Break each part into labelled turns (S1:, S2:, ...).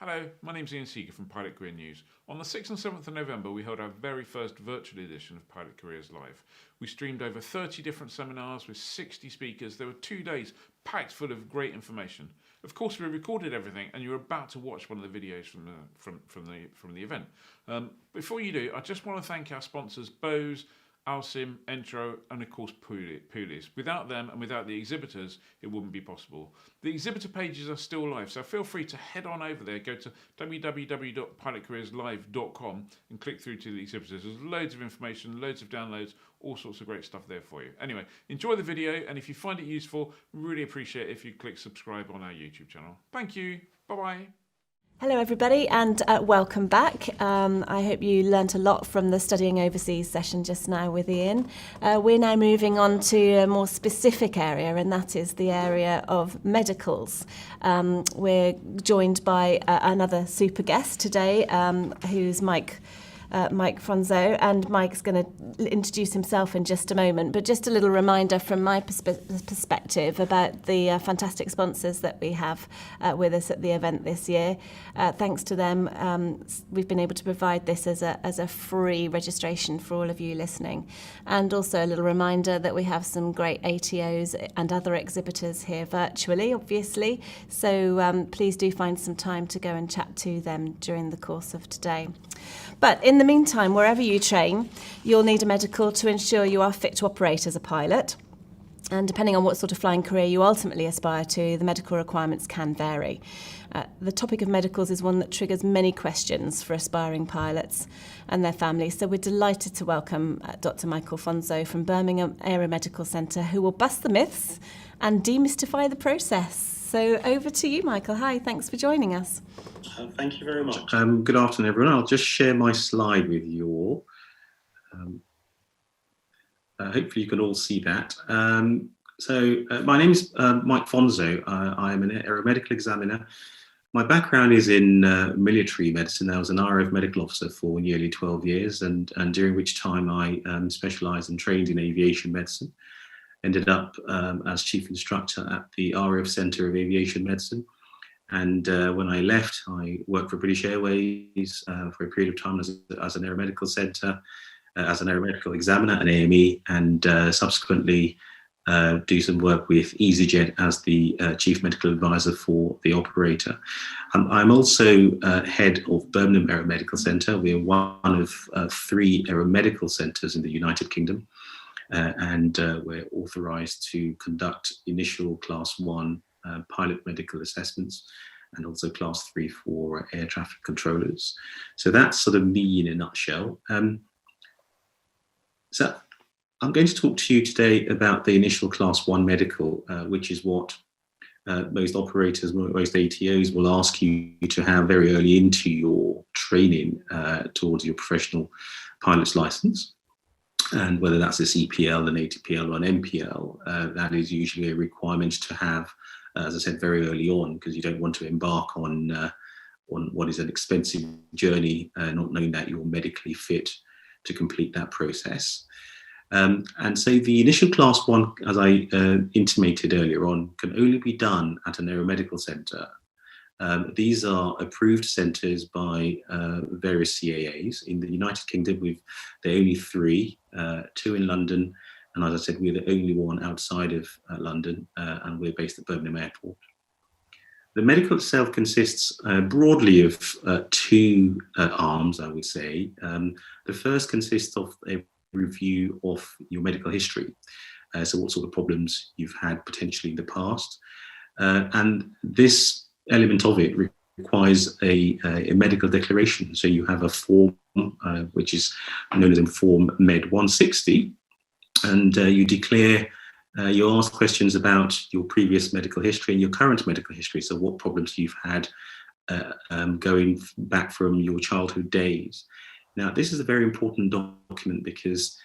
S1: Hello, my name's Ian Seeger from Pilot Career News. On the 6th and 7th of November, we held our very first virtual edition of Pilot Careers Live. We streamed over 30 different seminars with 60 speakers. There were 2 days packed full of great information. Of course, we recorded everything, and you're about to watch one of the videos from the event. Before you do, I just want to thank our sponsors, Bose, Alsim, Entro, and of course Pulis. Without them and without the exhibitors, it wouldn't be possible. The exhibitor pages are still live, so feel free to head on over there. Go to www.pilotcareerslive.com and click through to the exhibitors. There's loads of information, loads of downloads, all sorts of great stuff there for you. Anyway, enjoy the video, and if you find it useful, really appreciate it if you click subscribe on our YouTube channel. Thank you. Bye-bye.
S2: Hello everybody and welcome back. I hope you learnt a lot from the Studying Overseas session just now with Ian. We're now moving on to a more specific area, and that is the area of medicals. We're joined by another super guest today, who's Mike Fonso, and Mike's going to introduce himself in just a moment, but just a little reminder from my perspective about the fantastic sponsors that we have with us at the event this year. Thanks to them, we've been able to provide this as a free registration for all of you listening, and also a little reminder that we have some great ATOs and other exhibitors here virtually, obviously, so please do find some time to go and chat to them during the course of today. But in the meantime, wherever you train, you'll need a medical to ensure you are fit to operate as a pilot. And depending on what sort of flying career you ultimately aspire to, the medical requirements can vary. The topic of medicals is one that triggers many questions for aspiring pilots and their families. So we're delighted to welcome Dr. Michael Fonso from Birmingham Aeromedical Centre, who will bust the myths and demystify the process. So over to you, Michael. Hi, thanks for joining us.
S3: Thank you very much. Good afternoon, everyone. I'll just share my slide with you all. Hopefully you can all see that. My name is Mike Fonso. I am an aeromedical examiner. My background is in military medicine. I was an RAF medical officer for nearly 12 years, and during which time I specialised and trained in aviation medicine. Ended up as chief instructor at the RAF Centre of Aviation Medicine. And when I left, I worked for British Airways for a period of time as an aeromedical centre, as an aeromedical examiner, an AME, and subsequently do some work with EasyJet as the chief medical advisor for the operator. I'm also head of Birmingham Aeromedical Centre. We are one of 3 aeromedical centres in the United Kingdom. And we're authorised to conduct initial Class 1 pilot medical assessments and also Class 3 for air traffic controllers. So that's sort of me in a nutshell. So I'm going to talk to you today about the initial Class 1 medical, which is what most operators, most ATOs will ask you to have very early into your training towards your professional pilot's licence. And whether that's a CPL, an ATPL, or an MPL, that is usually a requirement to have, as I said, very early on, because you don't want to embark on what is an expensive journey, not knowing that you're medically fit to complete that process. And so the initial Class 1, as I intimated earlier on, can only be done at an aeromedical centre. These are approved centres by various CAAs. In the United Kingdom, there are only 3, 2 in London, and as I said, we're the only one outside of London, and we're based at Birmingham Airport. The medical itself consists broadly of 2 arms, I would say. The first consists of a review of your medical history, so what sort of problems you've had potentially in the past, and this element of it requires a medical declaration. So you have a form which is known as Form Med 160, and you declare, you ask questions about your previous medical history and your current medical history. So what problems you've had going back from your childhood days. Now, this is a very important document because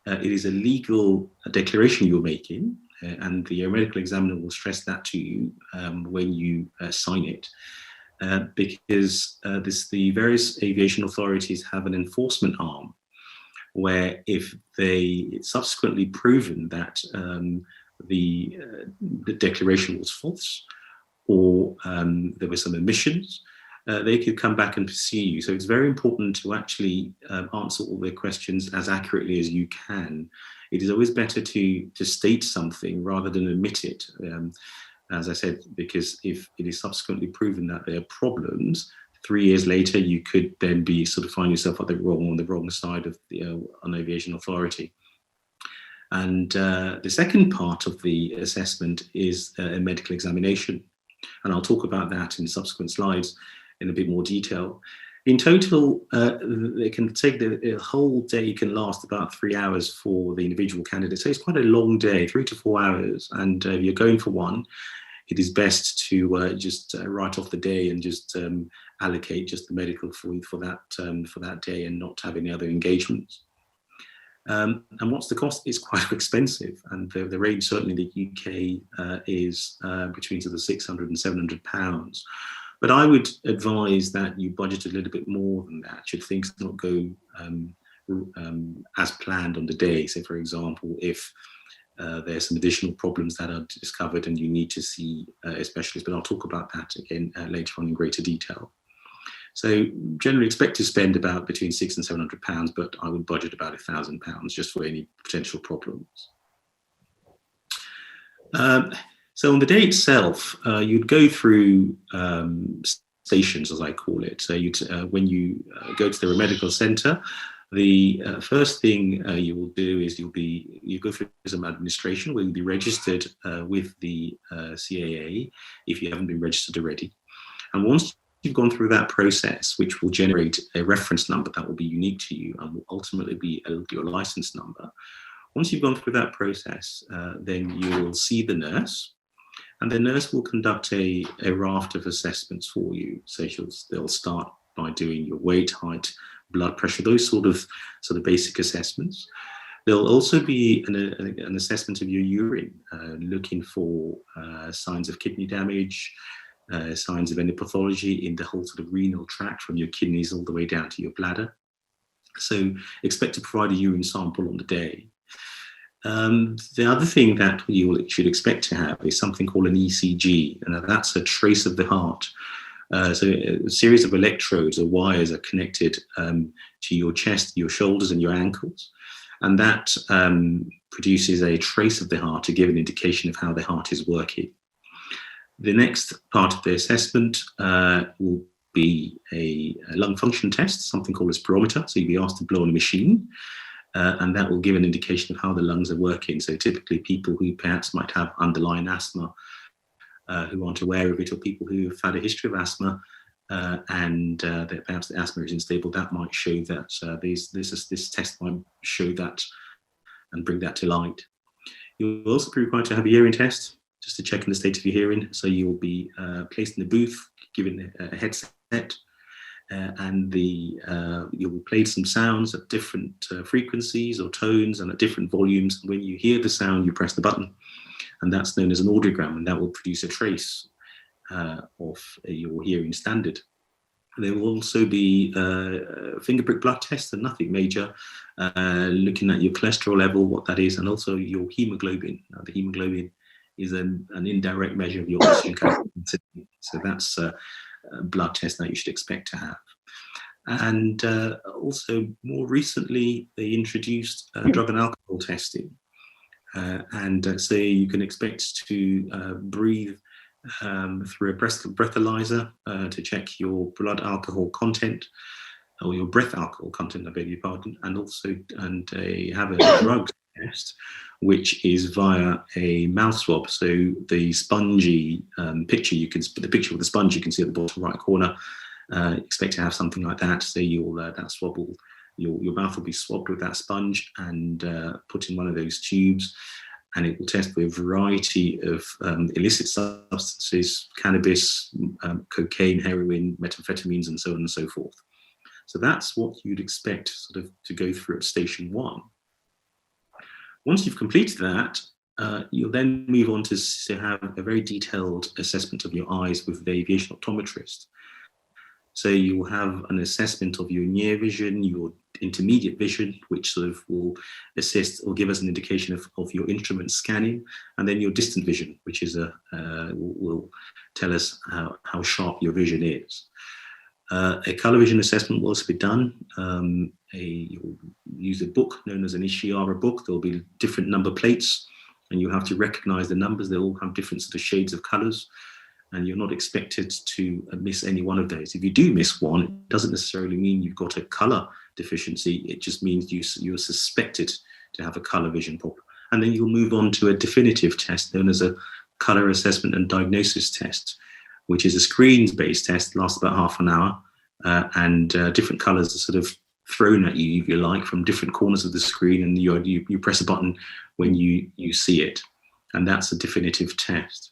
S3: it is a legal declaration you're making, and the aeromedical examiner will stress that to you when you sign it, because the various aviation authorities have an enforcement arm where if it's subsequently proven that the declaration was false, or there were some omissions, they could come back and pursue you. So it's very important to actually answer all their questions as accurately as you can. It is always better to state something rather than admit it. As I said, because if it is subsequently proven that there are problems, 3 years later, you could then be sort of find yourself on the wrong side of the aviation authority. And the second part of the assessment is a medical examination. And I'll talk about that in subsequent slides in a bit more detail. In total, it can take the whole day can last about 3 hours for the individual candidate. So it's quite a long day, 3 to 4 hours. And if you're going for one, it is best to just write off the day and just allocate just the medical for that day and not have any other engagements. And what's the cost? It's quite expensive, and the range certainly in the UK is between sort of £600 and £700. But I would advise that you budget a little bit more than that should things not go as planned on the day. So, for example, if there's some additional problems that are discovered and you need to see a specialist, but I'll talk about that again later on in greater detail. So generally expect to spend about between £600 and £700, but I would budget about £1,000 just for any potential problems. So on the day itself, you'd go through stations, as I call it. So when you go to the Aeromedical Centre, the first thing you will do is you go through some administration where you'll be registered with the CAA if you haven't been registered already. And once you've gone through that process, which will generate a reference number that will be unique to you and will ultimately be your license number. Once you've gone through that process, then you'll see the nurse, and the nurse will conduct a raft of assessments for you. So they'll start by doing your weight, height, blood pressure, those sort of basic assessments. There'll also be an assessment of your urine, looking for signs of kidney damage, signs of any pathology in the whole sort of renal tract from your kidneys all the way down to your bladder. So expect to provide a urine sample on the day. The other thing that you should expect to have is something called an ECG, and that's a trace of the heart. So a series of electrodes or wires are connected to your chest, your shoulders and your ankles. And that produces a trace of the heart to give an indication of how the heart is working. The next part of the assessment will be a lung function test, something called a spirometer. So you'll be asked to blow on a machine, and that will give an indication of how the lungs are working. So typically people who perhaps might have underlying asthma, who aren't aware of it, or people who've had a history of asthma and that perhaps the asthma is unstable, that might show that this test might show that and bring that to light. You'll also be required to have a hearing test, just to check in the state of your hearing. So you'll be placed in the booth, given a headset, and you'll be played some sounds at different frequencies or tones and at different volumes. When you hear the sound, you press the button, and that's known as an audiogram, and that will produce a trace of your hearing standard. There will also be finger prick blood tests, and nothing major, looking at your cholesterol level, what that is, and also your hemoglobin. Now, the hemoglobin is an indirect measure of your oxygen capacity. So that's a blood test that you should expect to have. And also more recently, they introduced drug and alcohol testing. So you can expect to breathe through a breathalyzer to check your blood alcohol content, or your breath alcohol content, I beg your pardon, and also have a drug test, which is via a mouth swab. So the spongy picture, the picture with the sponge you can see at the bottom right corner, expect to have something like that. So that swab will, your mouth will be swabbed with that sponge and put in one of those tubes, and it will test for a variety of illicit substances, cannabis, cocaine, heroin, methamphetamines, and so on and so forth. So that's what you'd expect sort of to go through at station one. Once you've completed that, you'll then move on to have a very detailed assessment of your eyes with the aviation optometrist. So you will have an assessment of your near vision, your intermediate vision, which sort of will assist or give us an indication of your instrument scanning, and then your distant vision, which is will tell us how sharp your vision is. A colour vision assessment will also be done. You'll use a book known as an Ishihara book. There will be different number plates, and you have to recognise the numbers. They all have different sort of shades of colours, and you're not expected to miss any one of those. If you do miss one, it doesn't necessarily mean you've got a colour deficiency. It just means you're suspected to have a colour vision problem. And then you'll move on to a definitive test known as a colour assessment and diagnosis test, which is a screens-based test, lasts about half an hour, and different colours are sort of thrown at you, if you like, from different corners of the screen, and you press a button when you see it, and that's a definitive test.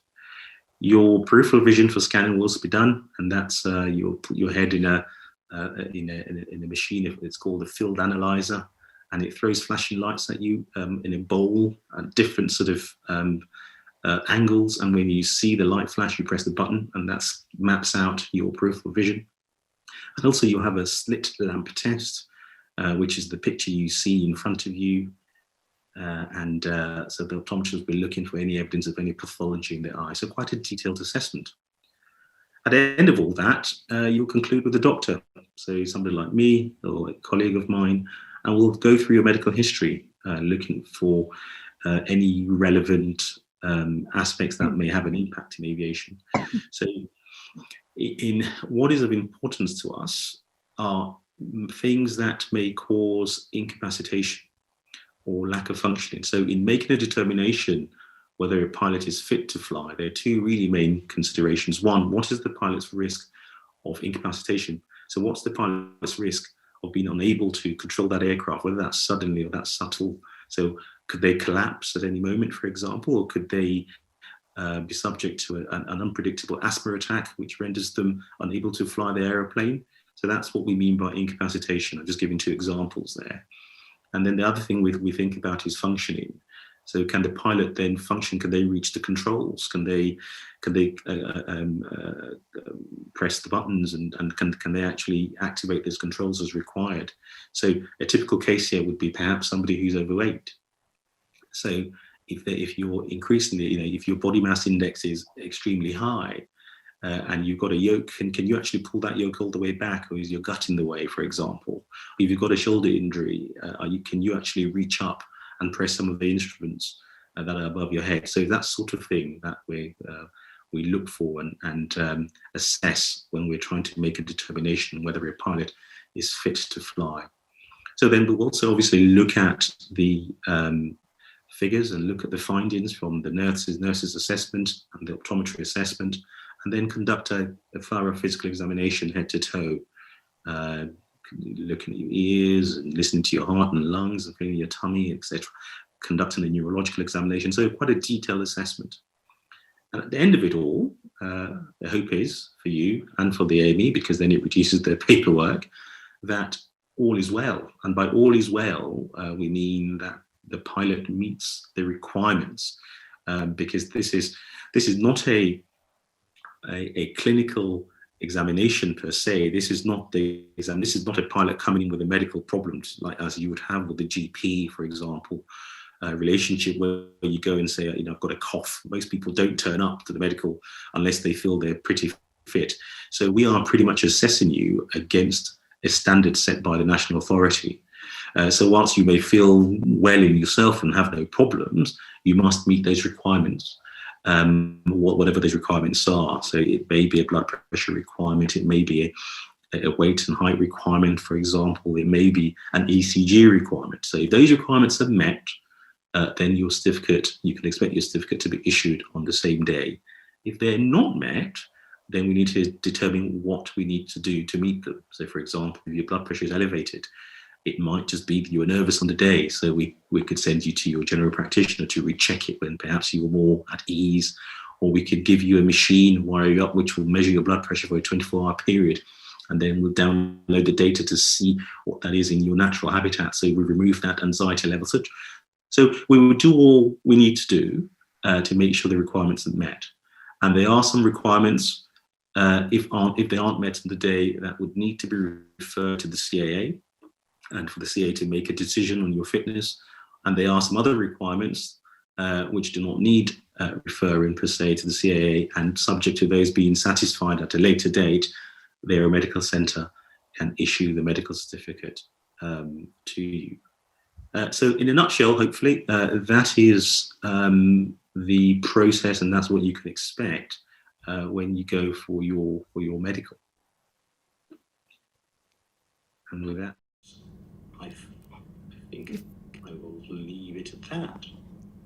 S3: Your peripheral vision for scanning will also be done, and that's you'll put your head in a machine. It's called a field analyzer, and it throws flashing lights at you in a bowl at different sort of angles, and when you see the light flash, you press the button, and that maps out your peripheral vision. And also you'll have a slit lamp test, which is the picture you see in front of you, so the optometrist will be looking for any evidence of any pathology in the eye. So quite a detailed assessment. At the end of all that, you'll conclude with the doctor, so somebody like me or a colleague of mine, and we'll go through your medical history, looking for any relevant aspects that may have an impact in aviation. So in what is of importance to us are things that may cause incapacitation or lack of functioning. So in making a determination whether a pilot is fit to fly, there are two really main considerations. One, what is the pilot's risk of incapacitation? So what's the pilot's risk of being unable to control that aircraft, whether that's suddenly or that's subtle? So could they collapse at any moment, for example, or could they be subject to an unpredictable asthma attack, which renders them unable to fly the aeroplane? So that's what we mean by incapacitation. I'm just giving two examples there. And then the other thing we think about is functioning. So can the pilot then function? Can they reach the controls? Can they press the buttons, and can they actually activate those controls as required? So a typical case here would be perhaps somebody who's overweight. So if you're increasingly, if your body mass index is extremely high, and you've got a yoke, can you actually pull that yoke all the way back, or is your gut in the way, for example? If you've got a shoulder injury, can you actually reach up and press some of the instruments that are above your head? So that sort of thing that we look for and assess when we're trying to make a determination whether a pilot is fit to fly. So then we'll also obviously look at the figures and look at the findings from the nurses assessment and the optometry assessment, and then conduct a thorough physical examination head to toe, looking at your ears and listening to your heart and lungs and feeling your tummy, etc., conducting a neurological examination. So quite a detailed assessment. And at the end of it all, the hope is for you and for the AME, because then it reduces their paperwork, that all is well. And by all is well, we mean that the pilot meets the requirements, because this is not a clinical examination per se. This is not the exam. This is not a pilot coming in with a medical problem, like as you would have with the GP, for example, relationship where you go and say, I've got a cough. Most people don't turn up to the medical unless they feel they're pretty fit. So we are pretty much assessing you against a standard set by the national authority. So whilst you may feel well in yourself and have no problems, you must meet those requirements. Whatever those requirements are. So it may be a blood pressure requirement, it may be a weight and height requirement, for example, it may be an ECG requirement. So if those requirements are met, then your certificate, you can expect your certificate to be issued on the same day. If they're not met, then we need to determine what we need to do to meet them. So for example, if your blood pressure is elevated, it might just be that you were nervous on the day. So we could send you to your general practitioner to recheck it when perhaps you were more at ease, or we could give you a machine, wire you up, which will measure your blood pressure for a 24-hour period. And then we'll download the data to see what that is in your natural habitat. So we remove that anxiety level. So we will do all we need to do to make sure the requirements are met. And there are some requirements, if they aren't met on the day, that would need to be referred to the CAA, and for the CAA to make a decision on your fitness. And there are some other requirements which do not need referring per se to the CAA, and subject to those being satisfied at a later date, the Aeromedical Centre can issue the medical certificate to you. So in a nutshell, hopefully, that is the process, and that's what you can expect when you go for your medical. And with that, I think I will leave it at that.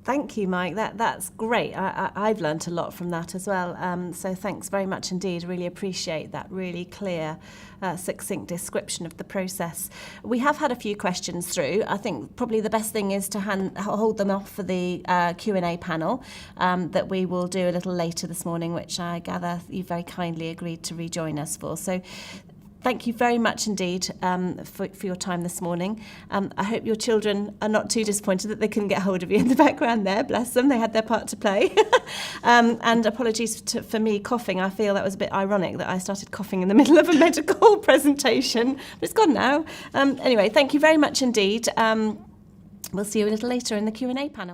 S2: Thank you, Mike. That's great. I've learnt a lot from that as well. So thanks very much indeed. Really appreciate that really clear, succinct description of the process. We have had a few questions through. I think probably the best thing is to hold them off for the Q&A panel that we will do a little later this morning, which I gather you very kindly agreed to rejoin us for. So thank you very much indeed for your time this morning. I hope your children are not too disappointed that they couldn't get hold of you in the background there. Bless them, they had their part to play. And apologies for me coughing. I feel that was a bit ironic that I started coughing in the middle of a medical presentation. But it's gone now. Anyway, thank you very much indeed. We'll see you a little later in the Q&A panel.